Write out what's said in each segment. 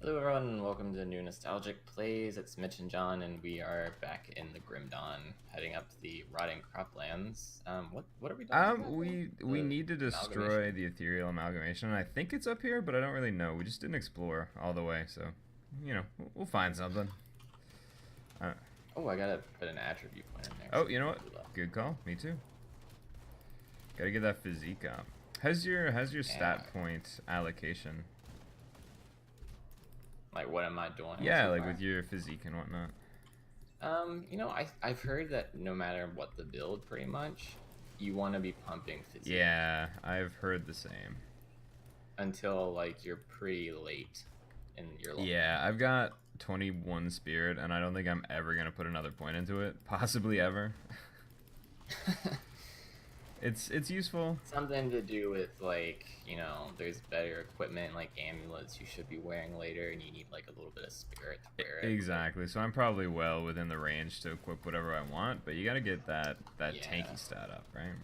Hello everyone, welcome to New Nostalgic Plays. It's Mitch and John, and we are back in the Grim Dawn, heading up the rotting croplands. What are we doing exactly? We The need to destroy amalgamation? the ethereal amalgamation. I think it's up here, but I don't really know. We just didn't explore all the way, so we'll find something. Uh, Oh, I gotta put an attribute point in there. oh, So you know what? Good call. Me too. Gotta get that physique up. How's your stat yeah, point allocation? like what am I doing Yeah, so like with far? your physique and whatnot. I've heard that no matter what the build, pretty much, you want to be pumping physique Yeah, I've heard the same. until like you're pretty late in your level. Yeah, I've got 21 spirit, and I don't think I'm ever gonna put another point into it. Possibly ever. It's useful. Something to do with like, there's better equipment like amulets you should be wearing later and you need like a little bit of spirit to wear it, but Exactly. So I'm probably well within the range to equip whatever I want, but you gotta get that tanky yeah, stat up, right?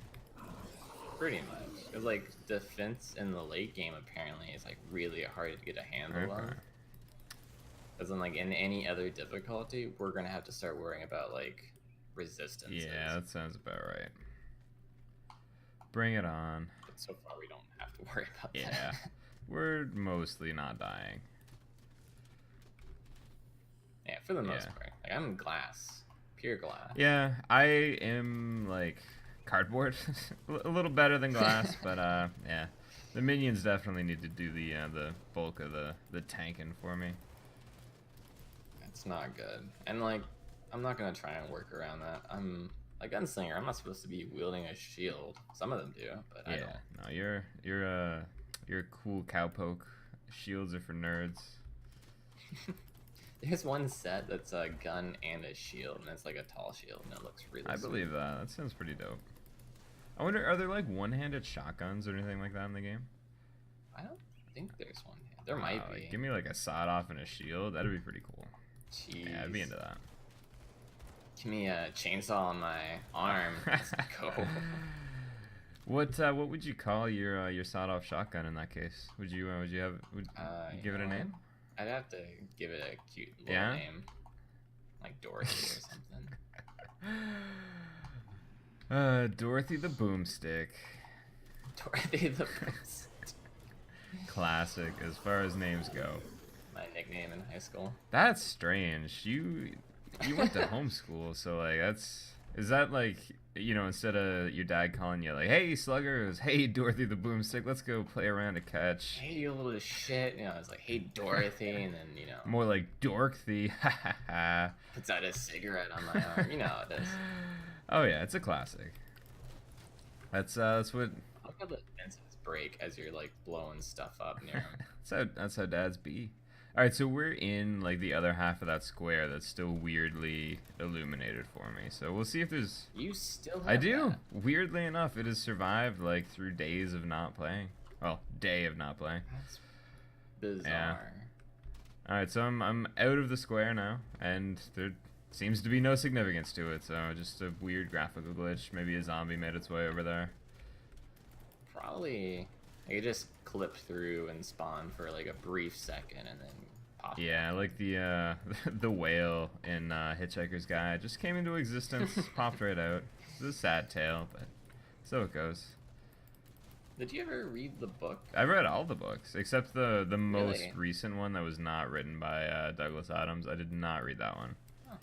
pretty much. Cause like defense in the late game apparently is like really hard to get a handle Okay. on. Cause in like in any other difficulty, we're gonna have to start worrying about like Yeah, resistances. that sounds about right. Bring it on. But so far we don't have to worry about Yeah. that. We're mostly not dying. Yeah, for the most Yeah. part. Like I'm glass. Pure glass. Yeah, I am like cardboard. A little better than glass, but yeah. The minions definitely need to do the bulk of the tanking for me. It's not good. And like, I'm not gonna try and work around that. I'm a gunslinger. I'm not supposed to be wielding a shield. Some of them do, but I Yeah. don't. No, you're a cool cowpoke. Shields are for nerds. There's one set that's a gun and a shield, and it's like a tall shield, and it looks really I sweet. believe that. That sounds pretty dope. I wonder, are there like one-handed shotguns or anything like that in the game? I don't think there's one. There might Like, be. give me like a sawed off and a shield. That'd be pretty cool. Yeah, I'd be Jeez. into that. Give me a chainsaw on my arm. Let's go. What would you call your sawed off shotgun in that case? Would you You give it know a what? name? I'd have to give it a cute little Yeah. name, like Dorothy or something. Dorothy the Boomstick. Dorothy the Prince. Classic as far as names go. My nickname in high school. That's strange. You went to homeschool, so like is that like instead of your dad calling you like, "Hey Slugger," it was, "Hey Dorothy the Boomstick, let's go play around a catch." Hey, you little shit. I was like, hey, Dorothy. And then, More like Dorothy. Ha ha ha. puts out a cigarette on my arm. You know how it is. Oh yeah, it's a classic. That's what I look how the fences break as you're, like, blowing stuff up near him. that's how dads be. All right, so we're in like the other half of that square that's still weirdly illuminated for me. So we'll see if there's. You still I have do. that. Weirdly enough, it has survived like through days of not playing. Well, day of not playing. That's Yeah. bizarre. All right, so I'm out of the square now, and there seems to be no significance to it. So just a weird graphical glitch. Maybe a zombie made its way over there. Probably, I just clip through and spawn for, like, a brief second and then pop Yeah, back like in. the the whale in Hitchhiker's Guide just came into existence, popped right out. It's a sad tale, but so it goes. Did you ever read the book? I've read all the books except the most Really? recent one that was not written by Douglas Adams. I did not read that one. Huh.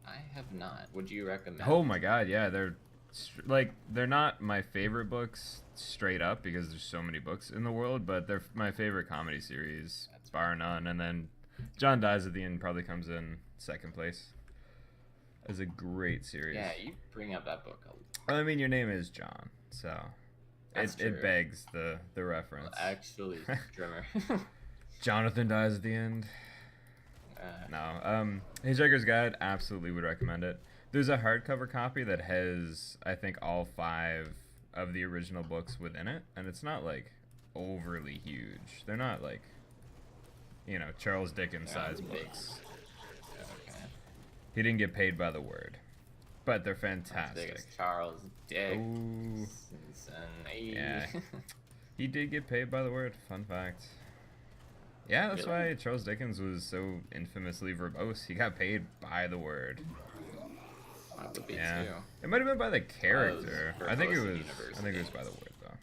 I have not. Would you Oh recommend? my god, yeah, like they're not my favorite books straight up because there's so many books in the world, but they're my favorite comedy series That's bar fair. none. And then John Dies at the End probably comes in second place as a great Yeah, series. you bring up that book a Well, I mean, your name is John, so That's it true. begs the reference. Actually, drummer. Jonathan dies at the end. uh, No, Hitchhiker's Guide, absolutely would recommend it. There's a hardcover copy that has, I think, all five of the original books within it, and it's not like overly huge. They're not like, Charles Dickens yeah, size big. books. Okay. He didn't get paid by the word, but they're Not as big as fantastic. Charles Ooh, Dickinson. yeah. He did get paid by the word. Fun fact. Yeah, that's Really? why Charles Dickens was so infamously verbose. He got paid by the word. That would be Yeah, too. it might have been by the It's one of those character. I think it verbose was. I think it was universities. by the word though.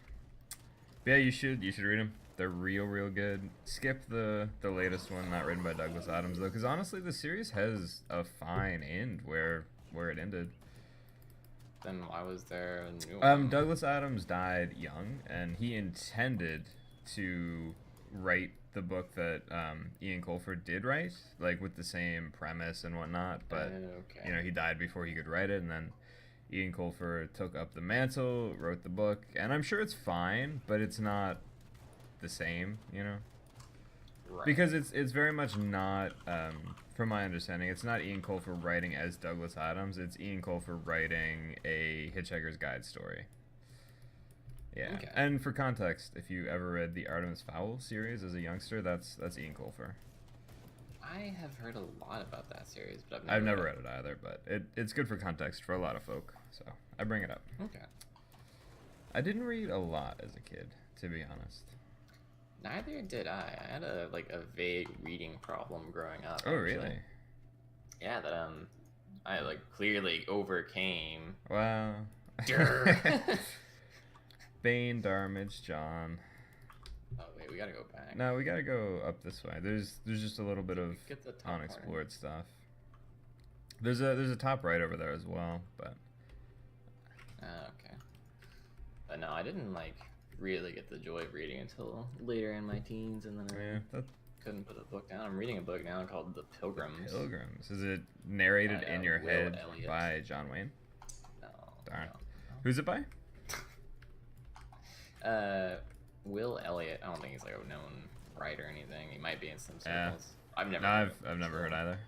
But yeah, you should read them. They're real good. Skip the latest one, not written by Douglas Adams though, because honestly, the series has a fine end where it ended. Then why was there a new one? Douglas Adams died young, and he intended to write the book that Ian Colfer did write, like with the same premise and whatnot. But Okay. he died before he could write it, and then Ian Colfer took up the mantle, wrote the book, and I'm sure it's fine, but it's not the same. Right. Because it's very much not, from my understanding, it's not Ian Colfer writing as Douglas Adams. It's Ian Colfer writing a Hitchhiker's Guide story. Yeah. Okay. And for context, if you ever read the Artemis Fowl series as a youngster, that's Ian Colfer. I have heard a lot about that series, but I've never read it either, but it's good for context for a lot of folk, so I bring it up. Okay. I didn't read a lot as a kid, to be honest. Neither did I. I had a vague reading problem growing up. Oh, actually. really? Yeah, that I clearly overcame. Wow. Durr. Bane, Darmage, John. Oh wait, we gotta go back. No, we gotta go up this way. There's just a little bit of Get the top corner. unexplored stuff. There's a top right over there as well, but Okay. But no, I didn't really get the joy of reading until later in my teens, and then yeah, I couldn't put the book down. I'm reading a book now called The Pilgrims. Pilgrims. Is it narrated By, in your Will head Elliott. by John Wayne? No. Darn. No. Who's it by? Will Elliott. I don't think he's a known writer or anything. He might be in some Yeah. circles. I've never. No, heard I've never heard either.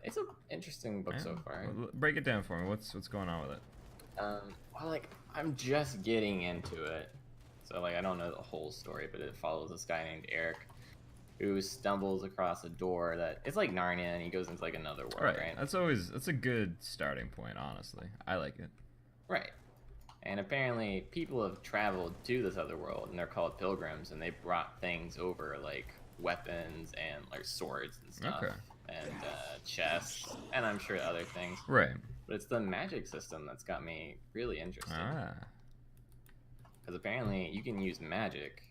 It's an interesting book Yeah. so far. Well, break it down for me. What's going on with it? Well, I'm just getting into it, so I don't know the whole story, but it follows this guy named Eric, who stumbles across a door that it's like Narnia, and he goes into another world, right? That's a good starting point, honestly. I like it. Right. And apparently, people have traveled to this other world, and they're called pilgrims, and they brought things over like weapons and swords and stuff, Okay. and chests, and I'm sure other things. Right. But it's the magic system that's got me really interested. Because apparently you can use magic,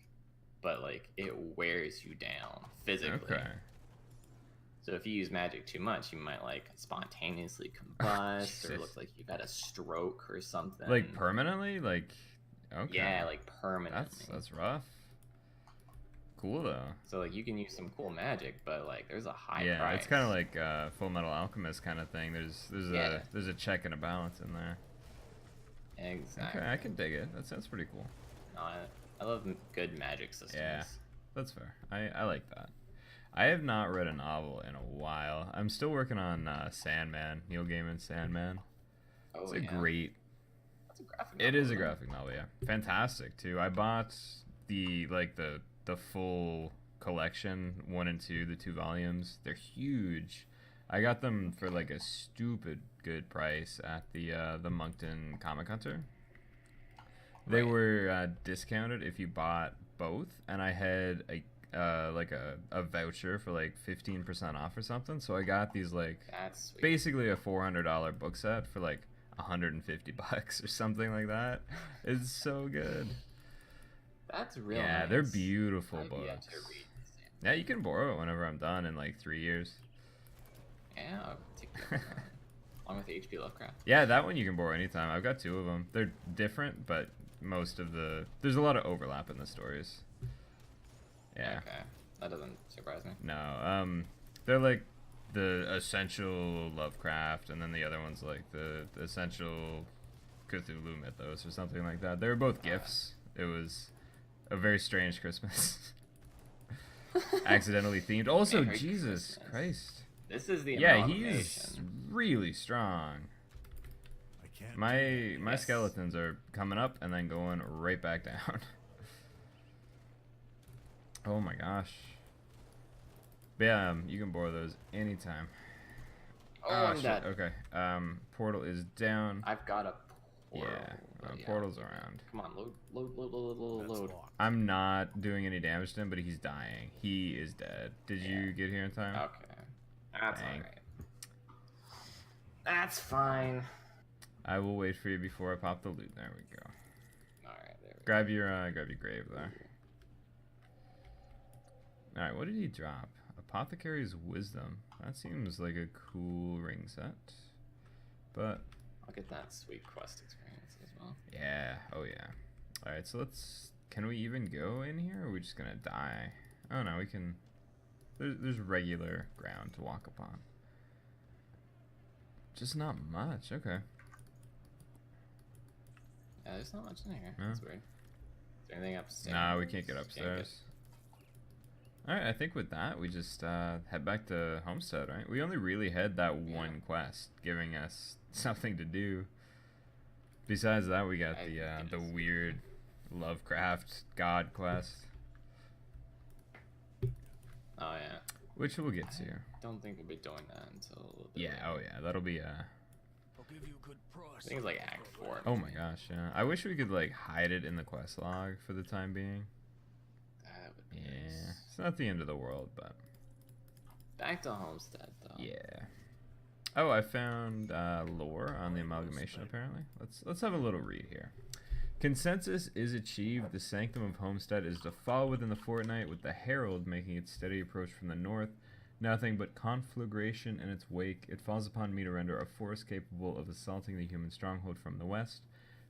but it wears you down physically. Okay. So if you use magic too much, you might spontaneously combust, or it looks like you've had a stroke or something. Like permanently? Okay. Yeah, permanently. That's rough. Cool though. So you can use some cool magic, but there's a high Yeah, price. it's kind of like Full Metal Alchemist kind of thing. There's a check and a balance in there. Exactly. Okay, I can dig it. That sounds pretty cool. No, I love good magic systems. Yeah, that's fair. I like that. I have not read a novel in a while. I'm still working on Sandman, Neil Gaiman's Sandman. Oh, It's yeah. That's a graphic novel. It is a isn't it? graphic novel, yeah. Fantastic too. I bought the full collection, 1 and 2, the 2 volumes. They're huge. I got them for a stupid good price at the Moncton Comic Hunter. They were discounted if you bought both, and I had a voucher for 15% off or something. So I got these That's sweet. basically a $400 book set for $150 or something like that. It's so good. That's real. Yeah, nice. they're beautiful I've yet books. to read Sandman. Yeah, you can borrow it whenever I'm done in 3 years. Yeah, I'll take that along with H.P. Lovecraft. Yeah, that one you can borrow anytime. I've got 2 of them. They're different, but there's a lot of overlap in the stories. Yeah. Okay, that doesn't surprise me. No, they're the essential Lovecraft, and then the other one's the essential Cthulhu mythos or something like that. They were both gifts. It was a very strange Christmas. Accidentally themed. Also, Merry Jesus Christmas. Christ. This is the Yeah, he's amalgamation. really strong. I can't. My Yes. skeletons are coming up and then going right back down. Oh my gosh. But yeah, you can borrow those anytime. Oh, I'm shit. dead. Okay. Portal is down. I've got a portal. Yeah, but portal's around. Come on, load. That's locked. I'm not doing any damage to him, but he's dying. He is dead. Did you get here in time? Okay. That's Dang. alright. That's fine. I will wait for you before I pop the loot. There we go. Alright, there we Grab your grave there. Alright, what did he drop? Apothecary's Wisdom. That seems like a cool ring set. But I'll get that sweet quest experience as well. yeah, oh yeah. Alright, so let's... Can we even go in here, or are we just gonna die? Oh no, we can... There's regular ground to walk upon. Just not much, okay. Yeah, there's not much in here. No? That's weird. Is there anything upstairs? Nah, we can't get Can't upstairs. Alright, I think with that, we just head back to Homestead, right? We only really had that one quest, giving us something to do. Besides that, we got the weird Lovecraft God quest. Oh yeah. Which we'll get to. Don't think we'll be doing that until a little bit Yeah, later. oh yeah, that'll be I'll give you a good price. I think it's like Act 4. Oh my gosh, yeah. I wish we could like hide it in the quest log for the time being. That would be Yeah. nice. It's not the end of the world, but Back to Homestead though. yeah. Oh, I found lore on the amalgamation apparently. Let's have a little read here. Consensus is achieved. The sanctum of Homestead is to fall within the fortnight, with the Herald making its steady approach from the north. Nothing but conflagration in its wake. It falls upon me to render a force capable of assaulting the human stronghold from the west.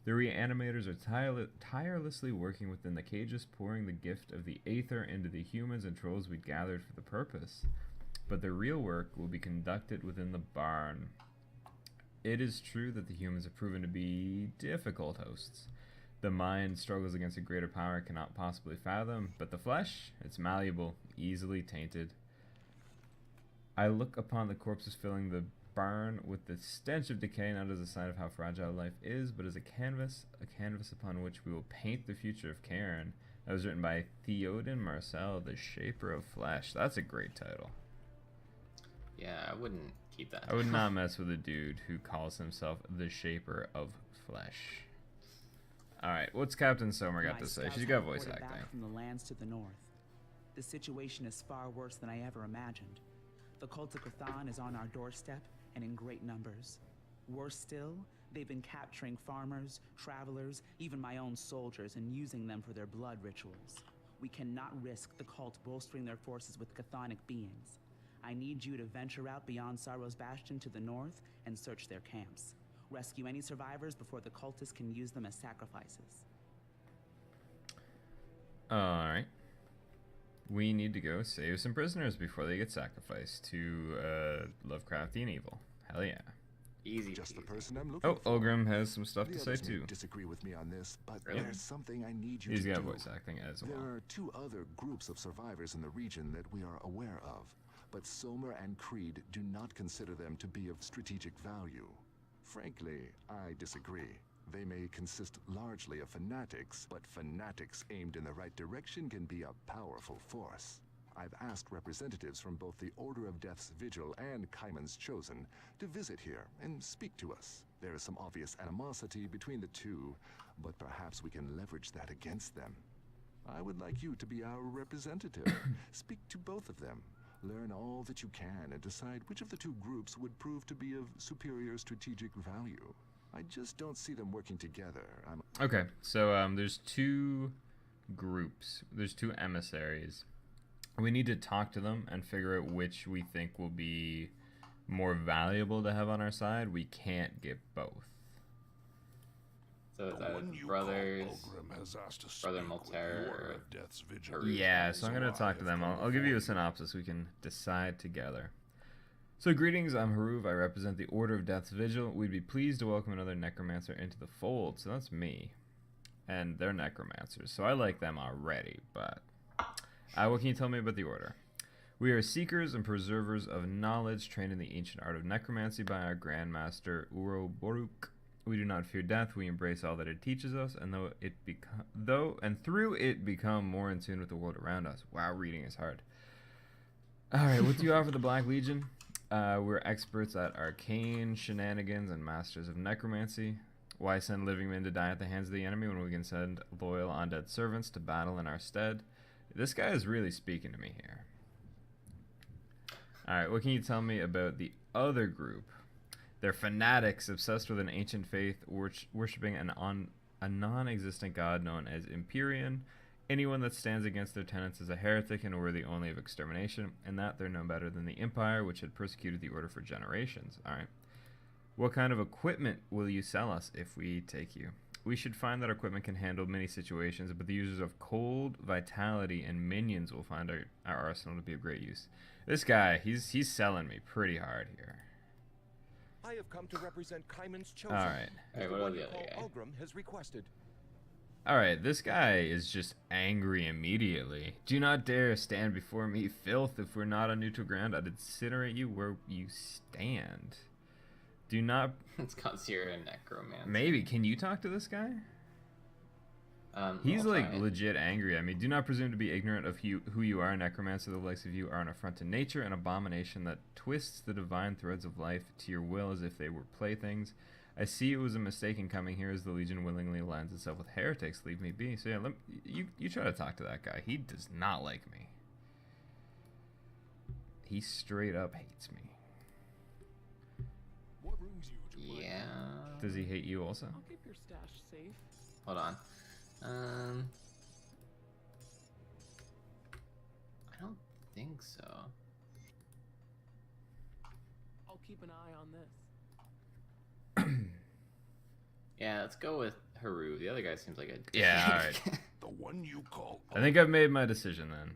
The reanimators are tirelessly working within the cages, pouring the gift of the aether into the humans and trolls we gathered for the purpose. But the real work will be conducted within the barn. It is true that the humans have proven to be difficult hosts. The mind struggles against a greater power it cannot possibly fathom, but the flesh, it's malleable, easily tainted. I look upon the corpses filling the barn with the stench of decay, not as a sign of how fragile life is, but as a canvas upon which we will paint the future of Cairn. That was written by Theoden Marcel, the Shaper of Flesh. That's a great title. Yeah, I wouldn't keep that. I would not mess with a dude who calls himself the Shaper of Flesh. Alright, what's Captain Somer got to say? She's got voice acting. Back from the lands to the north. The situation is far worse than I ever imagined. The cult of Cthulhu is on our doorstep and in great numbers. Worse still, they've been capturing farmers, travelers, even my own soldiers, and using them for their blood rituals. We cannot risk the cult bolstering their forces with chthonic beings. I need you to venture out beyond Sorrow's Bastion to the north and search their camps. Rescue any survivors before the cultists can use them as sacrifices. Alright. We need to go save some prisoners before they get sacrificed to Lovecraftian evil. Hell yeah. Easy. Just the peasy. person I'm looking Oh, for. Olgrim has some stuff The to say others may too. disagree with me on this, but Really? there's something I need you He's to got do. voice acting as well. There are two other groups of survivors in the region that we are aware of, but Somer and Creed do not consider them to be of strategic value. Frankly, I disagree. They may consist largely of fanatics, but fanatics aimed in the right direction can be a powerful force. I've asked representatives from both the Order of Death's Vigil and Kaiman's Chosen to visit here and speak to us. There is some obvious animosity between the two, but perhaps we can leverage that against them. I would like you to be our representative. Speak to both of them. Learn all that you can and decide which of the two groups would prove to be of superior strategic value. I just don't see them working together. Okay, so there's two groups. There's two emissaries. We need to talk to them and figure out which we think will be more valuable to have on our side. We can't get both. So it's The one you brothers, call Olgrim has asked to Brother speak with Malter, the Order of Death's Vigil. Harut. Yeah, so I'm going to talk to them. I'll give you a synopsis. We can decide together. So greetings, I'm Haruv. I represent the Order of Death's Vigil. We'd be pleased to welcome another necromancer into the fold. So that's me. And they're necromancers. So I like them already, but... what can you tell me about the Order? We are seekers and preservers of knowledge, trained in the ancient art of necromancy by our Grandmaster Uroboruk. We do not fear death. We embrace all that it teaches us, and through it become more in tune with the world around us. Wow, reading is hard. All right, what do you offer the Black Legion? We're experts at arcane shenanigans and masters of necromancy. Why send living men to die at the hands of the enemy when we can send loyal undead servants to battle in our stead? This guy is really speaking to me here. Alright, what can you tell me about the other group? They're fanatics obsessed with an ancient faith, worshipping a non-existent god known as Empyrean. Anyone that stands against their tenets is a heretic and worthy only of extermination, and that they're no better than the Empire, which had persecuted the Order for generations. Alright. What kind of equipment will you sell us if we take you? We should find that our equipment can handle many situations, but the users of cold, vitality, and minions will find our arsenal to be of great use. This guy, he's selling me pretty hard here. I have come to represent Kaiman's chosen. Alright. Alright, what about the other guy? Ulgrim has requested. Alright, this guy is just angry immediately. Do not dare stand before me, filth. If we're not on neutral ground, I'd incinerate you where you stand. Do not... It's cause you're a necromancer. Maybe. Can you talk to this guy? He's I'll like try. legit angry. I mean, do not presume to be ignorant of who you are. Necromancer, the likes of you, are an affront to nature, an abomination that twists the divine threads of life to your will as if they were playthings. I see it was a mistake in coming here as the Legion willingly aligns itself with heretics. Leave me be. So yeah, you try to talk to that guy. He does not like me. He straight up hates me. What brings you to my Yeah. Does he hate you also? I'll keep your stash safe. Hold on. I don't think so. I'll keep an eye on this. Yeah, let's go with Haru. The other guy seems like a Yeah, alright. the one you call? I think I've made my decision then.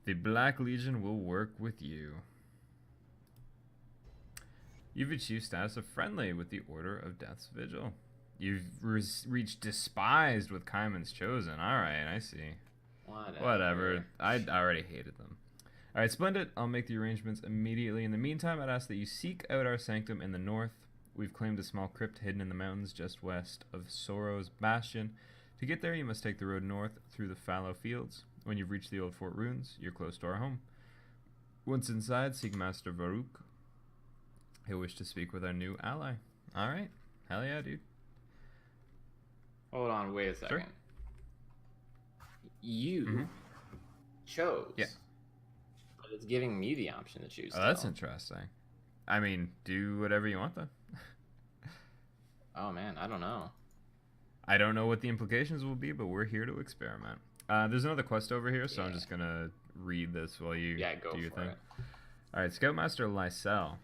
The Black Legion will work with you. You've achieved status of friendly with the Order of Death's Vigil. You've reached despised with Kaiman's chosen. Alright, I see. Whatever. I already hated them. Alright, splendid. I'll make the arrangements immediately. In the meantime, I'd ask that you seek out our sanctum in the north. We've claimed a small crypt hidden in the mountains just west of Sorrow's Bastion. To get there, you must take the road north through the fallow fields. When you've reached the old fort ruins, you're close to our home. Once inside, seek Master Varuk. He'll wish to speak with our new ally. Alright. Hell yeah, dude. Hold on, wait a second. Sure. You chose. Yeah. But it's giving me the option to choose. Oh, that's still. interesting. I mean, do whatever you want, then. Oh man, I don't know. I don't know what the implications will be, but we're here to experiment. There's another quest over here, so I'm just gonna read this while you Go do your for thing. it. Alright, Scoutmaster Lysel.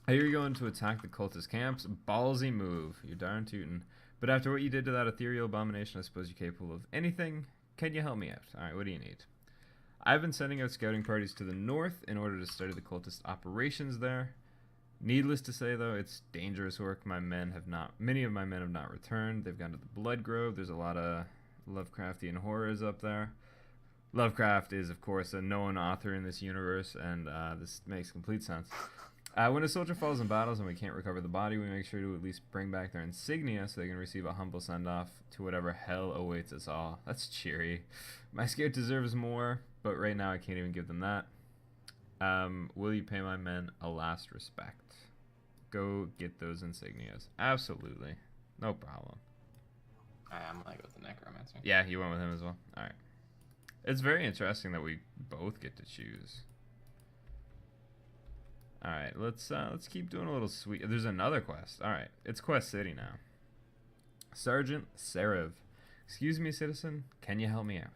I hear you're going to attack the cultist camps. Ballsy move. You're darn tootin'. But after what you did to that ethereal abomination, I suppose you're capable of anything. Can you help me out? Alright, what do you need? I've been sending out scouting parties to the north in order to study the cultist operations there. Needless to say, though, it's dangerous work. Many of my men have not returned. They've gone to the Blood Grove. There's a lot of Lovecraftian horrors up there. Lovecraft is, of course, a known author in this universe, and this makes complete sense. When a soldier falls in battles and we can't recover the body, we make sure to at least bring back their insignia so they can receive a humble send-off to whatever hell awaits us all. That's cheery. My scout deserves more, but right now I can't even give them that. Will you pay my men a last respect? Go get those insignias. Absolutely. No problem. I'm gonna go with the necromancer. Yeah, you went with him as well. Alright. It's very interesting that we both get to choose. Alright, let's keep doing a little sweet. There's another quest. Alright, it's Quest City now. Sergeant Serev. Excuse me, citizen. Can you help me out?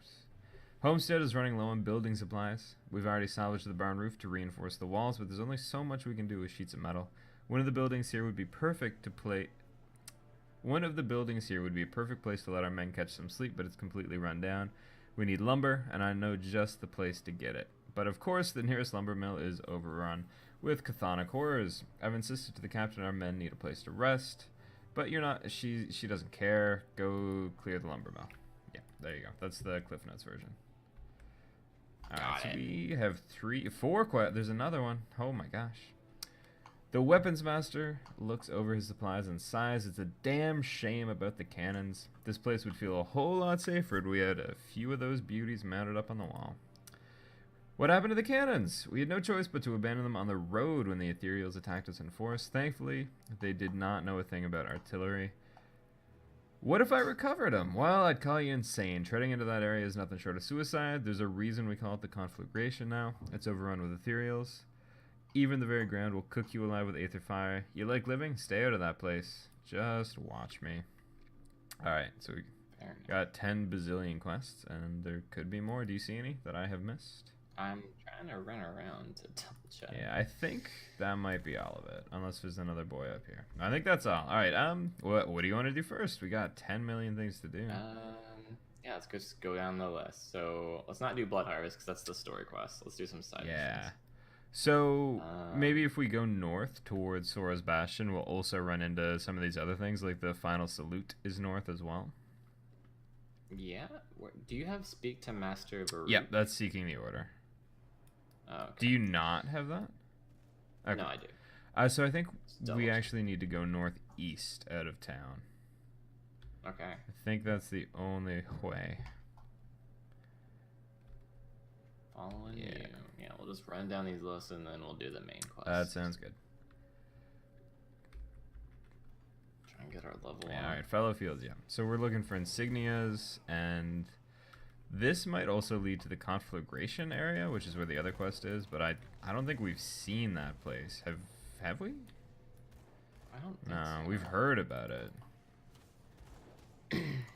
Homestead is running low on building supplies. We've already salvaged the barn roof to reinforce the walls, but there's only so much we can do with sheets of metal. One of the buildings here would be a perfect place to let our men catch some sleep, but it's completely run down. We need lumber, and I know just the place to get it. But of course, the nearest lumber mill is overrun with chthonic horrors. I've insisted to the captain our men need a place to rest, but she doesn't care. Go clear the lumber mill. Yeah, there you go. That's the Cliff Notes version. Alright, so we have 4 quests. There's another one. Oh my gosh. The weapons master looks over his supplies and sighs. It's a damn shame about the cannons. This place would feel a whole lot safer if we had a few of those beauties mounted up on the wall. What happened to the cannons? We had no choice but to abandon them on the road when the ethereals attacked us in force. Thankfully, they did not know a thing about artillery. What if I recovered him? Well, I'd call you insane. Treading into that area is nothing short of suicide. There's a reason we call it the conflagration now. It's overrun with ethereals. Even the very ground will cook you alive with aether fire. You like living? Stay out of that place. Just watch me. Alright, so we got 10 bazillion quests, and there could be more. Do you see any that I have missed? I'm trying to run around to double check. Yeah, I think that might be all of it, unless there's another boy up here. I think that's all. All right, what do you want to do first? We got 10 million things to do. Yeah, let's just go down the list. So let's not do Blood Harvest because that's the story quest. Let's do some side missions. So maybe if we go north towards Sora's Bastion, we'll also run into some of these other things, like the final salute is north as well. Yeah. Do you have Speak to Master Varut? Yep, that's Seeking the Order. Oh, okay. Do you not have that? Okay. No, I do. So I think we check. actually need to go northeast out of town. Okay. I think that's the only way. Following Yeah. you. Yeah, we'll just run down these lists and then we'll do the main quest. That sounds good. Try and get our level Yeah, on. all right, fellow fields, yeah. So we're looking for Insignias, and this might also lead to the conflagration area, which is where the other quest is, but I don't think we've seen that place. Have we? I don't think No, so. we've heard about it.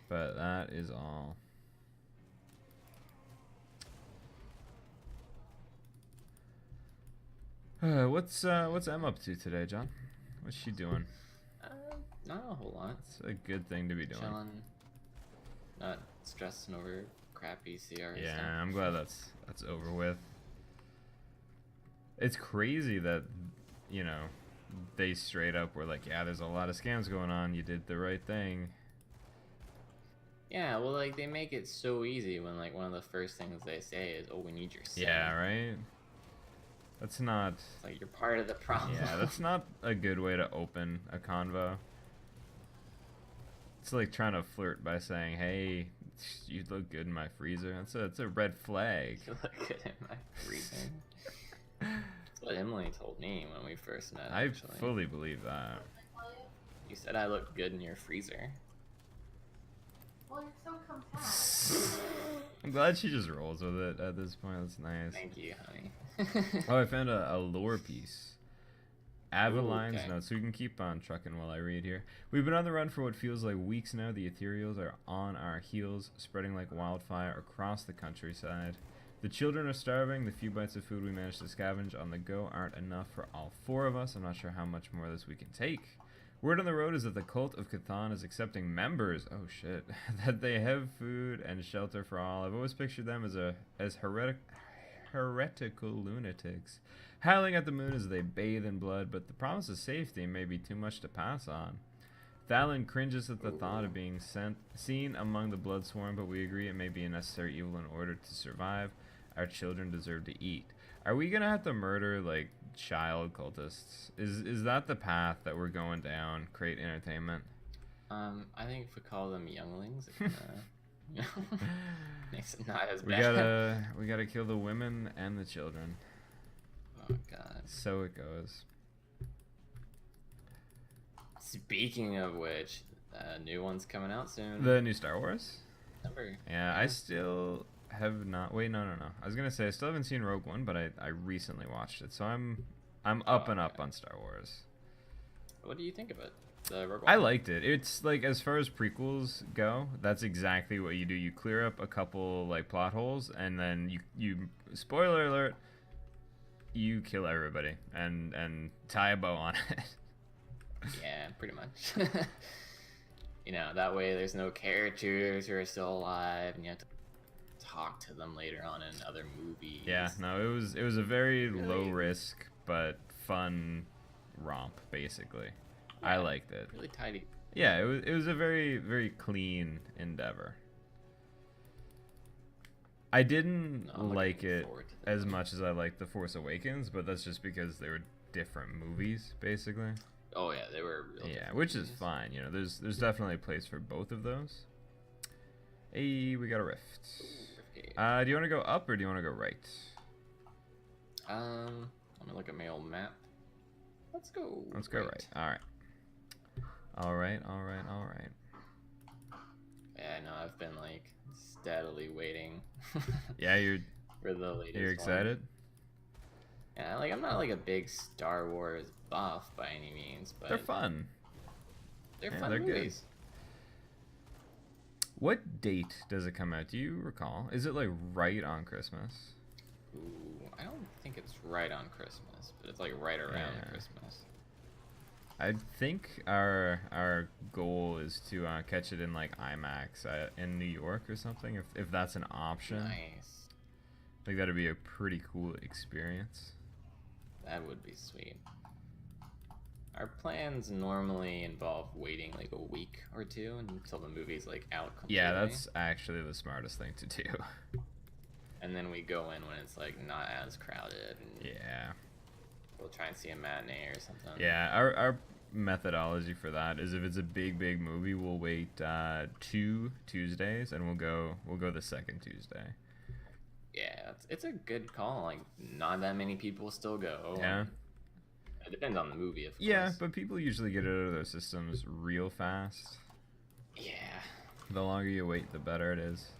But that is all. What's Em up to today, John? What's she doing? Not a whole lot. It's a good thing to be doing. Chilling. Not stressing over crappy CR Yeah, stuff. I'm glad that's over with. It's crazy that, you know, they straight up were like, yeah, there's a lot of scams going on. You did the right thing. Yeah, well, like, they make it so easy when, like, one of the first things they say is, oh, we need your SIM. Yeah, right? That's not... It's like, you're part of the problem. Yeah, that's not a good way to open a convo. It's like trying to flirt by saying, hey, you look good in my freezer. That's a red flag. You look good in my freezer. That's what Emily told me when we first met, I actually. fully believe that. You said I looked good in your freezer. Well, you're so compact. I'm glad she just rolls with it at this point. That's nice. Thank you, honey. Oh, I found a lore piece. Aveline's okay. notes, so we can keep on trucking while I read here. We've been on the run for what feels like weeks now. The ethereals are on our heels, spreading like wildfire across the countryside. The children are starving. The few bites of food we managed to scavenge on the go aren't enough for all four of us. I'm not sure how much more of this we can take. Word on the road is that the cult of Cthon is accepting members. Oh shit. That they have food and shelter for all. I've always pictured them as heretical lunatics, howling at the moon as they bathe in blood, but the promise of safety may be too much to pass on. Thalin cringes at the thought of being seen among the blood swarm, but we agree it may be a necessary evil in order to survive. Our children deserve to eat. Are we gonna have to murder, like, child cultists? Is that the path that we're going down? Create entertainment? I think if we call them younglings, it makes it not as bad. We gotta kill the women and the children. Oh god. So it goes. Speaking of which, new one's coming out soon. The new Star Wars? Number. Yeah, I still have not. Wait, no. I was gonna say I still haven't seen Rogue One, but I recently watched it, so I'm up and up on Star Wars. What do you think of it? The Rogue One? I liked it. It's like, as far as prequels go, that's exactly what you do. You clear up a couple like plot holes, and then you spoiler alert, you kill everybody and tie a bow on it. Yeah, pretty much. You know, that way there's no characters who are still alive, and you have to talk to them later on in other movies. Yeah, no, it was a very low risk but fun romp, basically. Yeah, I liked it. Really tidy. Yeah, it was a very, very clean endeavor. I didn't No, I'm like looking it forward to as that. much as I liked The Force Awakens, but that's just because they were different movies, basically. Oh yeah, they were real Yeah, different which is movies. fine. You know, there's definitely a place for both of those. Hey, we got a rift. Okay. Do you want to go up or do you want to go right? Let me look at my old map. Let's go. Let's go right. All right. Yeah, no, I've been like steadily waiting Yeah, for the latest you're one. excited? Yeah, like I'm not like a big Star Wars buff by any means, but They're fun. they're Yeah, fun they're good. movies. What date does it come out? Do you recall? Is it like right on Christmas? Ooh, I don't think it's right on Christmas, but it's like right around Yeah. Christmas. I think our goal is to catch it in like IMAX in New York or something. If that's an option, Nice. I think that'd be a pretty cool experience. That would be sweet. Our plans normally involve waiting like a week or two until the movie's like out completely. Yeah, that's actually the smartest thing to do. And then we go in when it's like not as crowded. And Yeah. we'll try and see a matinee or something. Yeah, our methodology for that is if it's a big movie, we'll wait 2 Tuesdays and we'll go the second Tuesday. Yeah, it's a good call. Like not that many people still go. Yeah. It depends on the movie, of course. Yeah, but people usually get it out of their systems real fast. Yeah. The longer you wait, the better it is.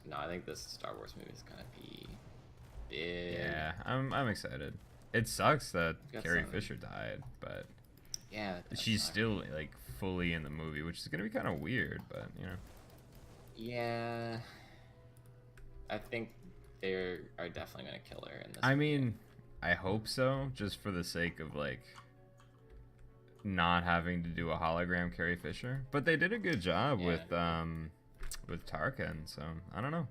No, I think this Star Wars movie is gonna be big. Yeah, I'm excited. It sucks that Got Carrie some- Fisher died, but Yeah. it does she's suck. still like fully in the movie, which is gonna be kind of weird, but you know. Yeah. I think they are definitely gonna kill her in this. I movie. mean, I hope so, just for the sake of like not having to do a hologram Carrie Fisher. But they did a good job Yeah. with Tarkin, so I don't know.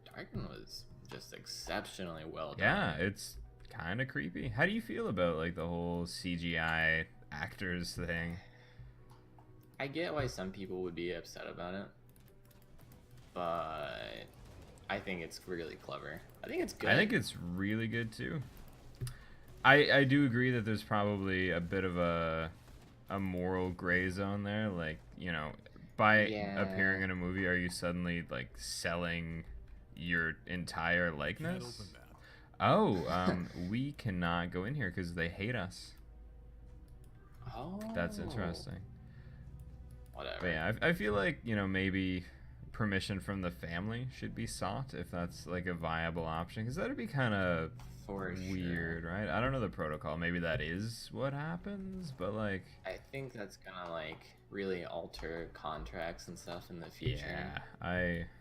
Tarkin was just exceptionally well done. Yeah, it's kind of creepy. How do you feel about like the whole CGI actors thing? I get why some people would be upset about it, but I think it's really clever. I think it's good. I think it's really good too. I do agree that there's probably a bit of a moral gray zone there. Like, you know, by Yeah. appearing in a movie, are you suddenly like selling your entire likeness? Oh, we cannot go in here because they hate us. Oh, That's interesting. Whatever. But yeah, I feel like, you know, maybe permission from the family should be sought if that's like a viable option, because that'd be kind of For weird, right? I don't know the protocol. Maybe that is what happens, but like, I think that's gonna like really alter contracts and stuff in the future. yeah,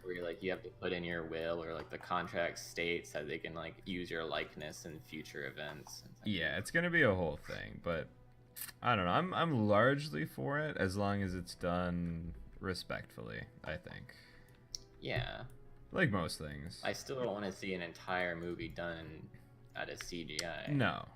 Where you're like you have to put in your will, or like the contract states that they can like use your likeness in future events. and things. yeah, it's gonna be a whole thing, but I don't know. I'm largely for it as long as it's done respectfully, I think. Yeah. Like most things. I still don't want to see an entire movie done out of CGI. No.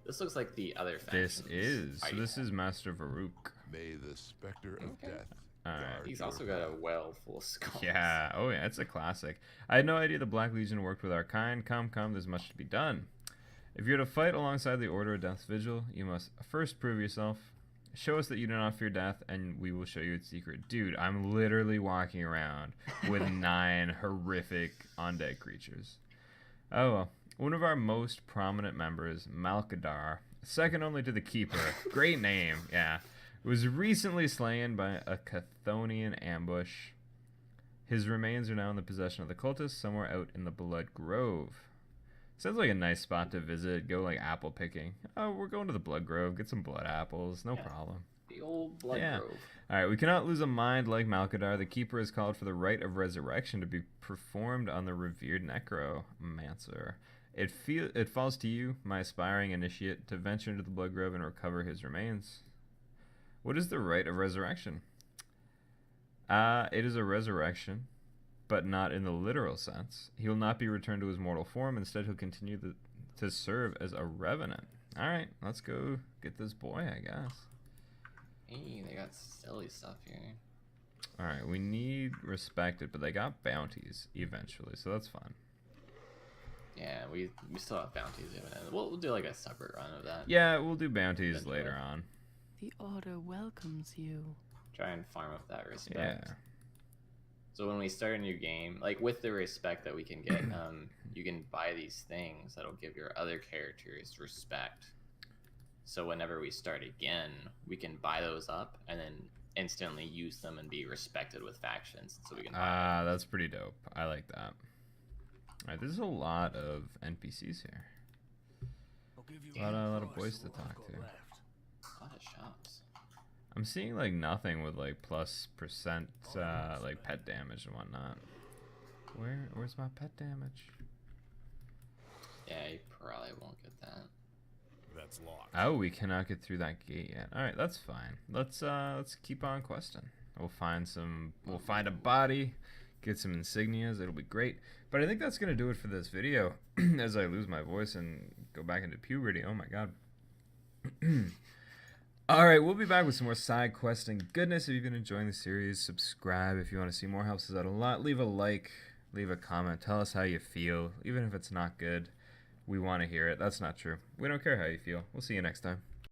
This looks like the other This factions. is fighting. this is Master Varuk. May the specter of Okay. death Alright. guard He's your also got a path. well full of skulls. Yeah. Oh yeah, it's a classic. I had no idea the Black Legion worked with our kind. Come, there's much to be done. If you're to fight alongside the Order of Death's Vigil, you must first prove yourself. Show us that you do not fear death, and we will show you its secret. Dude, I'm literally walking around with 9 horrific undead creatures. Oh well. One of our most prominent members, Malkadar, second only to the Keeper, great name, yeah, was recently slain by a Chthonian ambush. His remains are now in the possession of the cultists somewhere out in the Blood Grove. Sounds like a nice spot to visit. Go like apple picking. Oh, we're going to the Blood Grove. Get some blood apples. No Yeah. problem. The old Blood Yeah. Grove. All right, we cannot lose a mind like Malkadar. The Keeper has called for the rite of resurrection to be performed on the revered necromancer. It falls to you, my aspiring initiate, to venture into the Blood Grove and recover his remains. What is the rite of resurrection? It is a resurrection, but not in the literal sense. He will not be returned to his mortal form. Instead, he'll continue to serve as a revenant. All right, let's go get this boy, I guess. Hey, they got silly stuff here. All right, we need respected, but they got bounties eventually, so that's fun. Yeah, we still have bounties even. We'll do like a separate run of that. Yeah, we'll do bounties Eventually. later on. The Order welcomes you. Try and farm up that respect. Yeah. So when we start a new game, like with the respect that we can get, you can buy these things that'll give your other characters respect. So whenever we start again, we can buy those up and then instantly use them and be respected with factions. So we can buy That's pretty dope. I like that. Alright, there's a lot of NPCs here. A lot of boys to talk to. a lot of shops. I'm seeing like nothing with like +% like pet damage and whatnot. Where's my pet damage? Yeah, you probably won't get that. That's locked. Oh, we cannot get through that gate yet. All right, that's fine. Let's keep on questing. We'll find a body, get some insignias. It'll be great. But I think that's gonna do it for this video. As I lose my voice and go back into puberty. Oh my god. All right, we'll be back with some more side questing goodness. If you've been enjoying the series, subscribe if you want to see more. Helps us out a lot. Leave a like, leave a comment. Tell us how you feel, even if it's not good. We want to hear it. That's not true. We don't care how you feel. We'll see you next time.